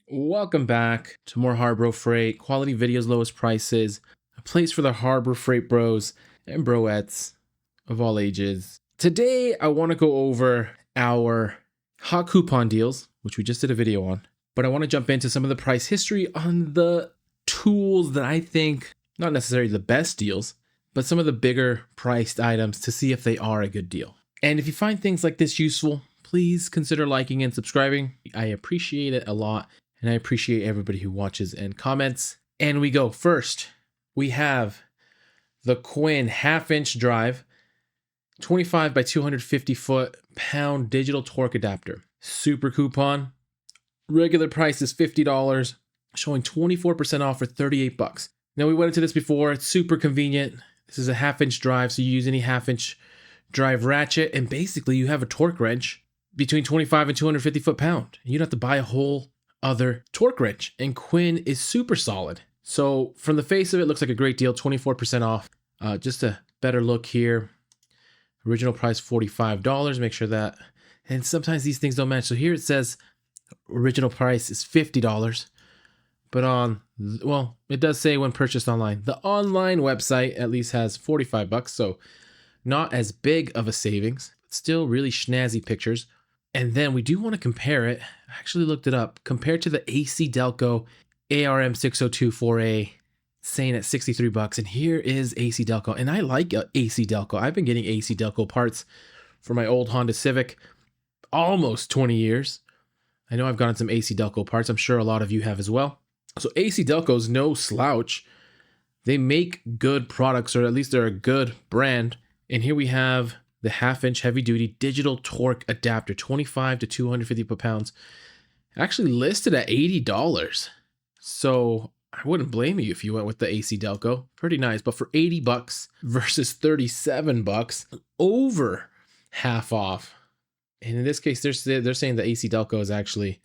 Welcome back to more HARBRO Freight, quality videos, lowest prices, a place for the HARBRO Freight bros and broettes of all ages. Today, I want to go over our hot coupon deals, which we just did a video on, but I want to jump into some of the price history on the tools that I think, not necessarily the best deals, but some of the bigger priced items to see if they are a good deal. And if you find things like this useful, please consider liking and subscribing. I appreciate it a lot. And I appreciate everybody who watches and comments. And we go first. We have the Quinn half-inch drive, 25 by 250 foot-pound digital torque adapter. Super coupon. Regular price is $50, showing 24% off for $38. Now, we went into this before. It's super convenient. This is a half-inch drive, so you use any half-inch drive ratchet, and basically you have a torque wrench between 25 and 250 foot-pound. You don't have to buy a whole other torque wrench, and Quinn is super solid. So from the face of it, looks like a great deal, 24% off. Just a better look here. Original price $45. Make sure that, and sometimes these things don't match. So here it says original price is $50, but well, it does say when purchased online. The online website at least has $45, so not as big of a savings, but still really snazzy pictures. And then we do want to compare it. I actually looked it up. Compared to the AC Delco ARM 602 4A, saying at $63. And here is AC Delco. And I like AC Delco. I've been getting AC Delco parts for my old Honda Civic almost 20 years. I know I've gotten some AC Delco parts. I'm sure a lot of you have as well. So AC Delco is no slouch. They make good products, or at least they're a good brand. And here we have the half-inch heavy-duty digital torque adapter, 25 to 250 foot-pounds, actually listed at $80. So I wouldn't blame you if you went with the AC Delco. Pretty nice, but for $80 versus $37, over half off. And in this case, they're saying the AC Delco is actually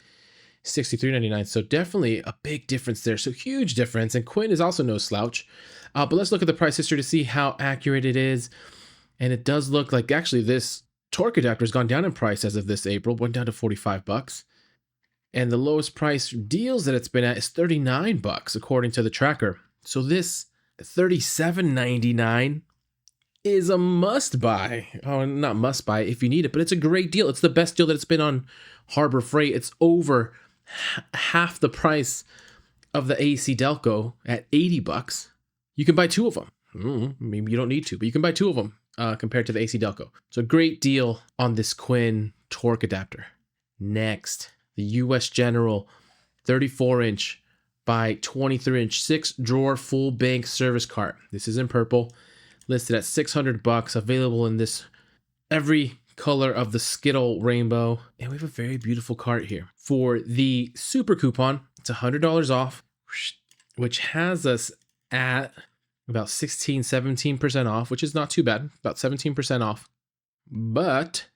$63.99. So definitely a big difference there. So huge difference. And Quinn is also no slouch. But let's look at the price history to see how accurate it is. And it does look like actually this torque adapter has gone down in price as of this April, went down to $45. And the lowest price deals that it's been at is $39 according to the tracker. So this $37.99 is a must buy. Oh, not must buy if you need it, but it's a great deal. It's the best deal that it's been on HARBRO Freight. It's over half the price of the AC Delco at $80. You can buy two of them. Maybe you don't need to, but you can buy two of them. Compared to the AC Delco. So great deal on this Quinn torque adapter. Next, the US General 34-inch by 23-inch 6-drawer full bank service cart. This is in purple, listed at $600, available in this every color of the Skittle rainbow. And we have a very beautiful cart here. For the super coupon, it's $100 off, which has us at about 17% off, which is not too bad, about 17% off. But,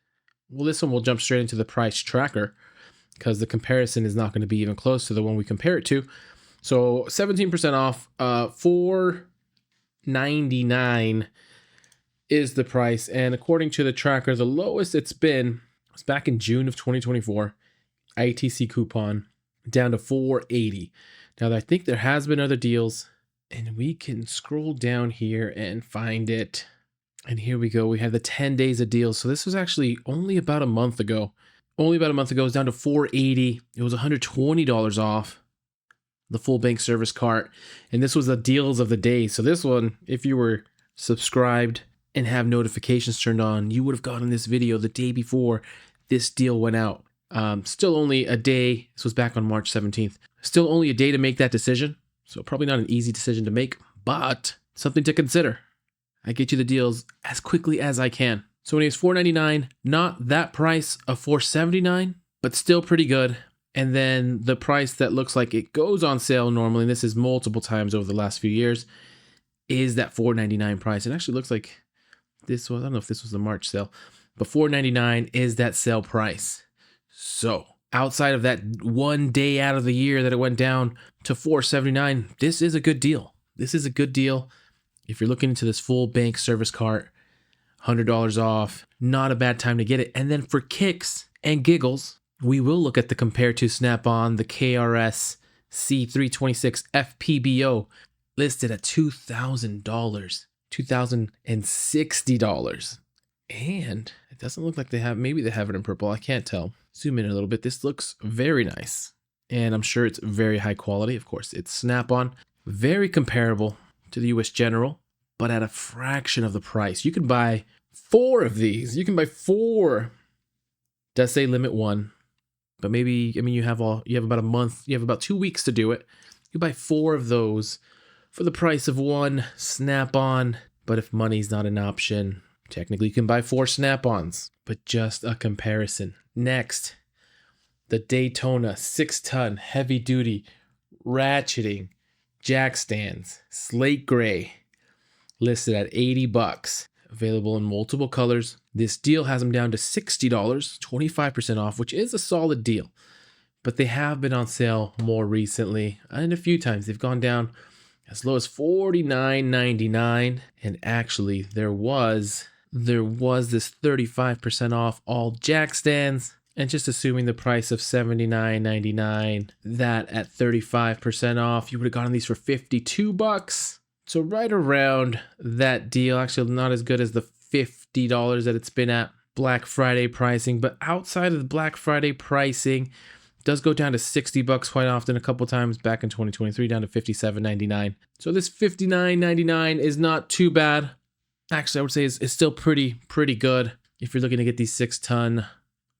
well, this one will jump straight into the price tracker because the comparison is not going to be even close to the one we compare it to. So 17% off, $499 is the price. And according to the tracker, the lowest it's been was back in June of 2024, ITC coupon, down to $480. Now, I think there has been other deals, and we can scroll down here and find it. And here we go. We have the 10 days of deals. So this was actually only about a month ago. Only about a month ago, it was down to $480. It was $120 off the full bank service cart. And this was the deals of the day. So this one, if you were subscribed and have notifications turned on, you would have gotten this video the day before this deal went out. Still only a day. This was back on March 17th. Still only a day to make that decision. So probably not an easy decision to make, but something to consider. I get you the deals as quickly as I can. So when it's $499, not that price of $479, but still pretty good. And then the price that looks like it goes on sale normally, and this is multiple times over the last few years, is that $499 price. It actually looks like this was, I don't know if this was the March sale, but $499 is that sale price. So outside of that one day out of the year that it went down to $479, this is a good deal. This is a good deal. If you're looking into this full bank service cart, $100 off, not a bad time to get it. And then for kicks and giggles, we will look at the compare to Snap-on, the KRS C326 FPBO, listed at $2,000, $2,060. And it doesn't look like they have, maybe they have it in purple. I can't tell. Zoom in a little bit. This looks very nice. And I'm sure it's very high quality. Of course, it's Snap-on. Very comparable to the US General, but at a fraction of the price. You can buy 4 of these. You can buy 4. Does say limit 1. But maybe, I mean, you have about a month, you have about 2 weeks to do it. You buy 4 of those for the price of 1 Snap-on. But if money's not an option, technically you can buy 4 Snap-ons, but just a comparison. Next, the Daytona 6-ton heavy-duty ratcheting jack stands, slate gray, listed at $80. Available in multiple colors. This deal has them down to $60, 25% off, which is a solid deal. But they have been on sale more recently, and a few times they've gone down as low as $49.99. And actually, there was this 35% off all jack stands. And just assuming the price of $79.99, that at 35% off, you would have gotten these for $52. So right around that deal, actually not as good as the $50 that it's been at Black Friday pricing, but outside of the Black Friday pricing, it does go down to $60 quite often, a couple times back in 2023, down to $57.99. So this $59.99 is not too bad. Actually, I would say it's still pretty good if you're looking to get these 6-ton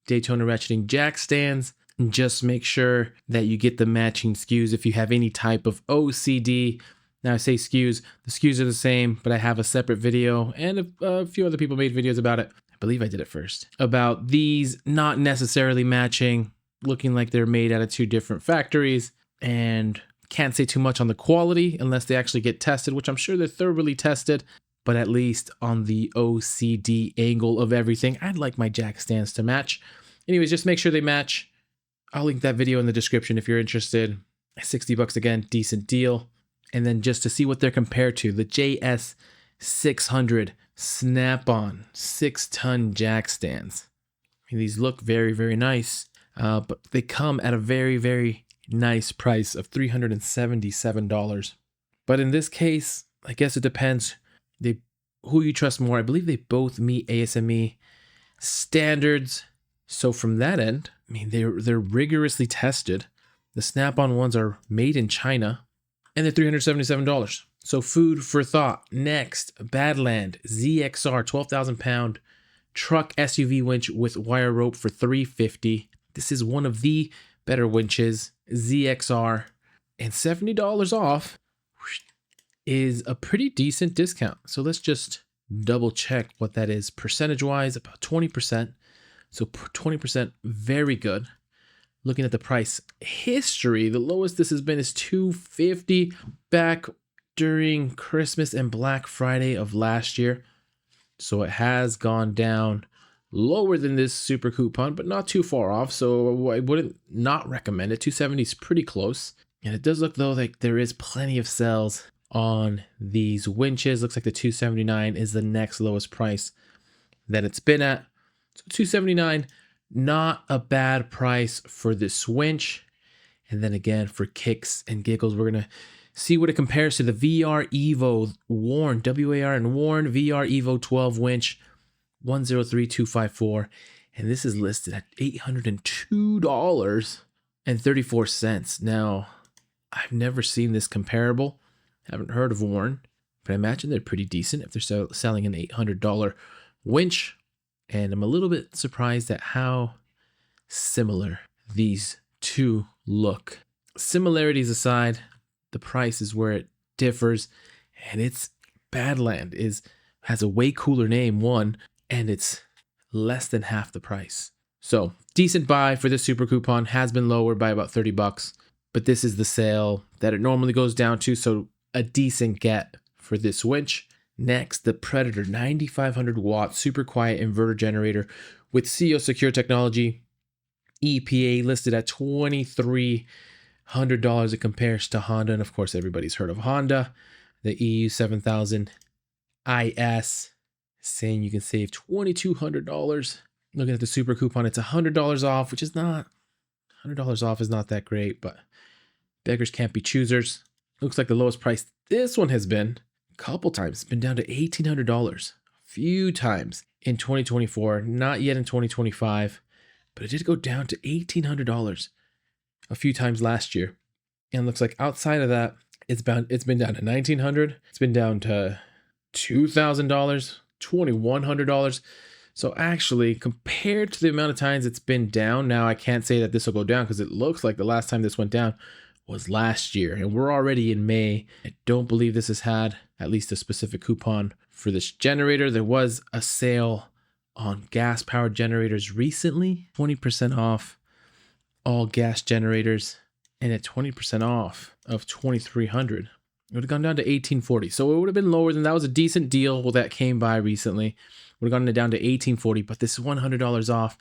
Daytona ratcheting jack stands. Just make sure that you get the matching SKUs if you have any type of OCD. Now I say SKUs, the SKUs are the same, but I have a separate video, and a few other people made videos about it. I believe I did it first. About these not necessarily matching, looking like they're made out of 2 different factories, and can't say too much on the quality unless they actually get tested, which I'm sure they're thoroughly tested, but at least on the OCD angle of everything, I'd like my jack stands to match. Anyways, just make sure they match. I'll link that video in the description if you're interested. $60 again, decent deal. And then just to see what they're compared to, the JS600 Snap-on 6-ton jack stands. I mean, these look very nice, but they come at a very nice price of $377. But in this case, I guess it depends who you trust more. I believe they both meet ASME standards. So from that end, I mean, they're rigorously tested. The Snap-on ones are made in China, and they're $377. So food for thought. Next, Badland ZXR 12,000 pound truck SUV winch with wire rope for $350. This is one of the better winches, ZXR, and $70 off is a pretty decent discount. So let's just double check what that is. Percentage wise, about 20%. So 20%, very good. Looking at the price history, the lowest this has been is $250 back during Christmas and Black Friday of last year. So it has gone down lower than this super coupon, but not too far off. So I wouldn't not recommend it. $270 is pretty close. And it does look though like there is plenty of sales on these winches. Looks like the $279 is the next lowest price that it's been at. So $279, not a bad price for this winch. And then again, for kicks and giggles, we're going to see what it compares to the VR Evo Warn, WAR and Warn VR Evo 12 winch, 103,254. And this is listed at $802.34. Now, I've never seen this comparable. Haven't heard of Warn, but I imagine they're pretty decent if they're selling an $800 winch. And I'm a little bit surprised at how similar these two look. Similarities aside, the price is where it differs, and it's Badland has a way cooler name, one, and it's less than half the price. So decent buy for this super coupon. Has been lowered by about $30, but this is the sale that it normally goes down to, so a decent get for this winch. Next, the Predator 9500 watt super quiet inverter generator with CO secure technology. EPA listed at $2,300. It compares to Honda, and of course everybody's heard of Honda. The EU 7000 IS saying you can save $2,200 Looking at the super coupon, it's $100 off, which is not, $100 off is not that great, but beggars can't be choosers. Looks like the lowest price this one has been a couple times. It's been down to $1,800 a few times in 2024, not yet in 2025, but it did go down to $1,800 a few times last year. And looks like outside of that, it's been down to $1,900. It's been down to $2,000, $2,100. So actually, compared to the amount of times it's been down, now I can't say that this will go down because it looks like the last time this went down was last year. And we're already in May. I don't believe this has had at least a specific coupon for this generator. There was a sale on gas-powered generators recently, 20% off all gas generators, and at 20% off of $2,300. It would have gone down to $1,840. So it would have been lower than that. Was a decent deal that came by recently. Would have gone down to $1,840, but this is $100 off.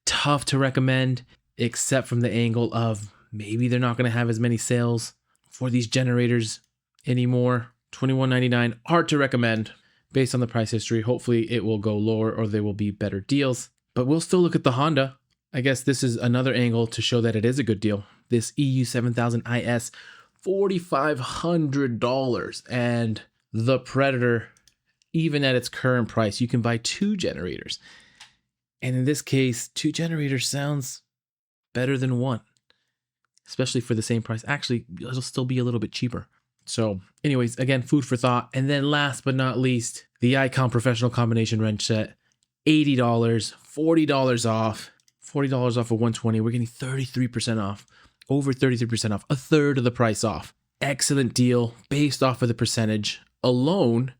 Tough to recommend, except from the angle of maybe they're not going to have as many sales for these generators anymore. $21.99, hard to recommend based on the price history. Hopefully it will go lower or there will be better deals, but we'll still look at the Honda. I guess this is another angle to show that it is a good deal. This EU7000 IS, $4,500, and the Predator, even at its current price, you can buy 2 generators. And in this case, 2 generators sounds better than 1, especially for the same price. Actually, it'll still be a little bit cheaper. So anyways, again, food for thought. And then last but not least, the Icon Professional Combination Wrench Set, $80, $40 off, $40 off of 120. We're getting 33% off, over 33% off, a third of the price off. Excellent deal based off of the percentage alone.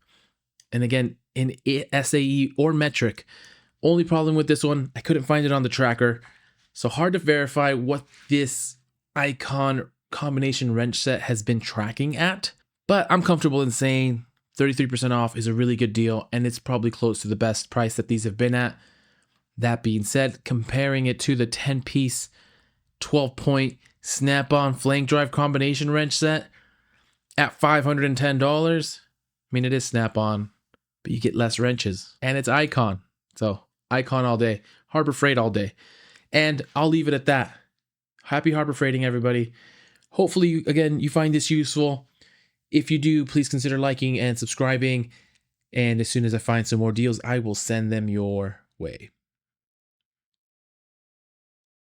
And again, in SAE or metric. Only problem with this one, I couldn't find it on the tracker. So hard to verify what this Icon combination wrench set has been tracking at. But I'm comfortable in saying 33% off is a really good deal. And it's probably close to the best price that these have been at. That being said, comparing it to the 10-piece, 12-point snap-on flank drive combination wrench set at $510, I mean, it is snap-on, but you get less wrenches, and it's Icon. So Icon all day, Harbor Freight all day. And I'll leave it at that. Happy Harbor Freighting, everybody. Hopefully, again, you find this useful. If you do, please consider liking and subscribing. And as soon as I find some more deals, I will send them your way.